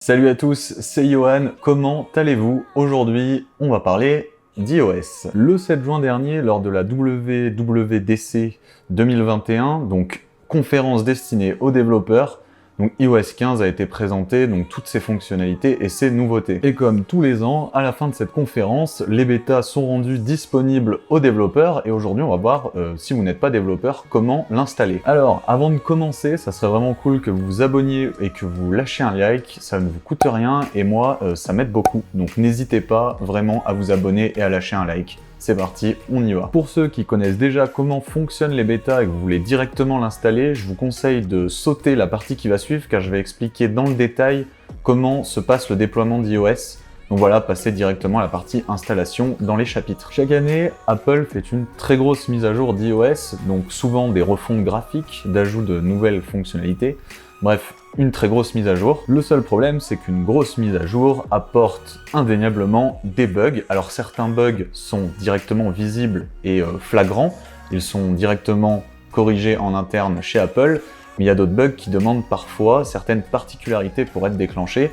Salut à tous, c'est Johan, comment allez-vous? Aujourd'hui, on va parler d'iOS. Le 7 juin dernier, lors de la WWDC 2021, donc conférence destinée aux développeurs, donc iOS 15 a été présenté, donc toutes ses fonctionnalités et ses nouveautés. Et comme tous les ans, à la fin de cette conférence, les bêtas sont rendus disponibles aux développeurs et aujourd'hui on va voir, si vous n'êtes pas développeur, comment l'installer. Alors, avant de commencer, ça serait vraiment cool que vous vous abonniez et que vous lâchiez un like, ça ne vous coûte rien et moi, ça m'aide beaucoup. Donc n'hésitez pas vraiment à vous abonner et à lâcher un like. C'est parti, on y va. Pour ceux qui connaissent déjà comment fonctionnent les bêtas et que vous voulez directement l'installer, je vous conseille de sauter la partie qui va suivre car je vais expliquer dans le détail comment se passe le déploiement d'iOS. Donc voilà, passez directement à la partie installation dans les chapitres. Chaque année, Apple fait une très grosse mise à jour d'iOS, donc souvent des refontes graphiques, d'ajout de nouvelles fonctionnalités. Bref, une très grosse mise à jour. Le seul problème, c'est qu'une grosse mise à jour apporte indéniablement des bugs. Alors certains bugs sont directement visibles et flagrants, ils sont directement corrigés en interne chez Apple, mais il y a d'autres bugs qui demandent parfois certaines particularités pour être déclenchés.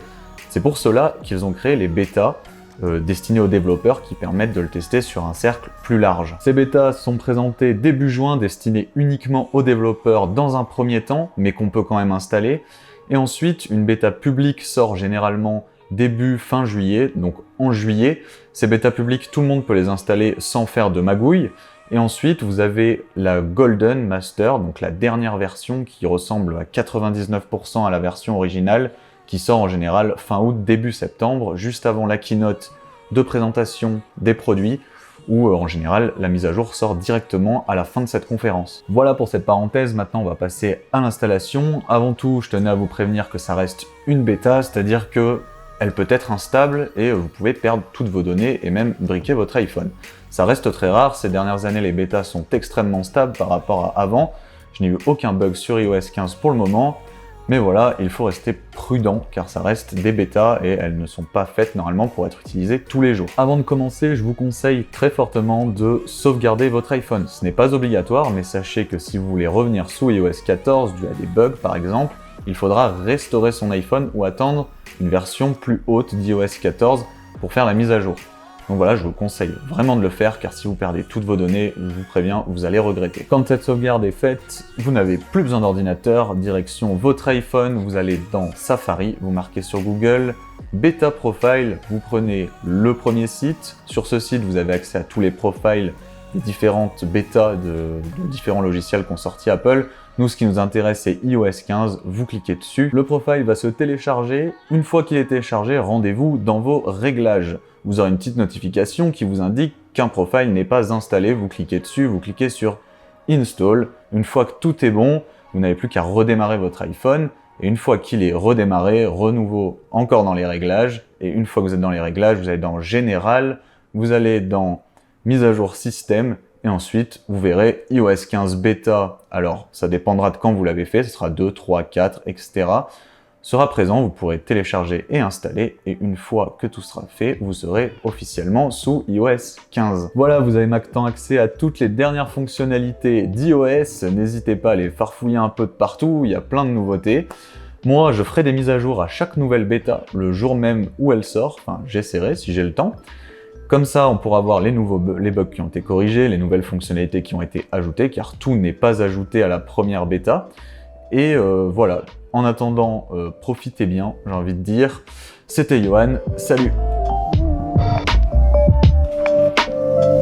C'est pour cela qu'ils ont créé les bêtas destinés aux développeurs qui permettent de le tester sur un cercle plus large. Ces bêtas sont présentées début juin, destinés uniquement aux développeurs dans un premier temps, mais qu'on peut quand même installer. Et ensuite, une bêta publique sort généralement fin juillet, donc en juillet. Ces bêtas publiques, tout le monde peut les installer sans faire de magouille. Et ensuite, vous avez la Golden Master, donc la dernière version qui ressemble à 99% à la version originale, qui sort en général fin août, début septembre, juste avant la keynote de présentation des produits, où en général la mise à jour sort directement à la fin de cette conférence. Voilà pour cette parenthèse, maintenant on va passer à l'installation. Avant tout, je tenais à vous prévenir que ça reste une bêta, c'est-à-dire que elle peut être instable et vous pouvez perdre toutes vos données et même briquer votre iPhone. Ça reste très rare, ces dernières années les bêtas sont extrêmement stables par rapport à avant. Je n'ai eu aucun bug sur iOS 15 pour le moment. Mais voilà, il faut rester prudent car ça reste des bêtas et elles ne sont pas faites normalement pour être utilisées tous les jours. Avant de commencer, je vous conseille très fortement de sauvegarder votre iPhone. Ce n'est pas obligatoire, mais sachez que si vous voulez revenir sous iOS 14 dû à des bugs par exemple, il faudra restaurer son iPhone ou attendre une version plus haute d'iOS 14 pour faire la mise à jour. Donc voilà, je vous conseille vraiment de le faire car si vous perdez toutes vos données, je vous préviens, vous allez regretter. Quand cette sauvegarde est faite, vous n'avez plus besoin d'ordinateur, direction votre iPhone, vous allez dans Safari, vous marquez sur Google Beta Profile, vous prenez le premier site. Sur ce site, vous avez accès à tous les profiles des différentes bêtas de différents logiciels qu'ont sorti Apple. Nous, ce qui nous intéresse, c'est iOS 15, vous cliquez dessus. Le profile va se télécharger. Une fois qu'il est téléchargé, rendez-vous dans vos réglages. Vous aurez une petite notification qui vous indique qu'un profile n'est pas installé. Vous cliquez dessus, vous cliquez sur Install. Une fois que tout est bon, vous n'avez plus qu'à redémarrer votre iPhone. Et une fois qu'il est redémarré, renouveau encore dans les réglages. Et une fois que vous êtes dans les réglages, vous allez dans Général, vous allez dans Mise à jour système. Et ensuite, vous verrez iOS 15 bêta. Alors, ça dépendra de quand vous l'avez fait. Ce sera 2, 3, 4, etc. Sera présent, vous pourrez télécharger et installer, et une fois que tout sera fait, vous serez officiellement sous iOS 15. Voilà, vous avez maintenant accès à toutes les dernières fonctionnalités d'iOS, n'hésitez pas à les farfouiller un peu de partout, il y a plein de nouveautés. Moi, je ferai des mises à jour à chaque nouvelle bêta, le jour même où elle sort, enfin j'essaierai si j'ai le temps. Comme ça, on pourra voir les bugs qui ont été corrigés, les nouvelles fonctionnalités qui ont été ajoutées, car tout n'est pas ajouté à la première bêta. Et voilà, en attendant, profitez bien, j'ai envie de dire. C'était Johan, salut!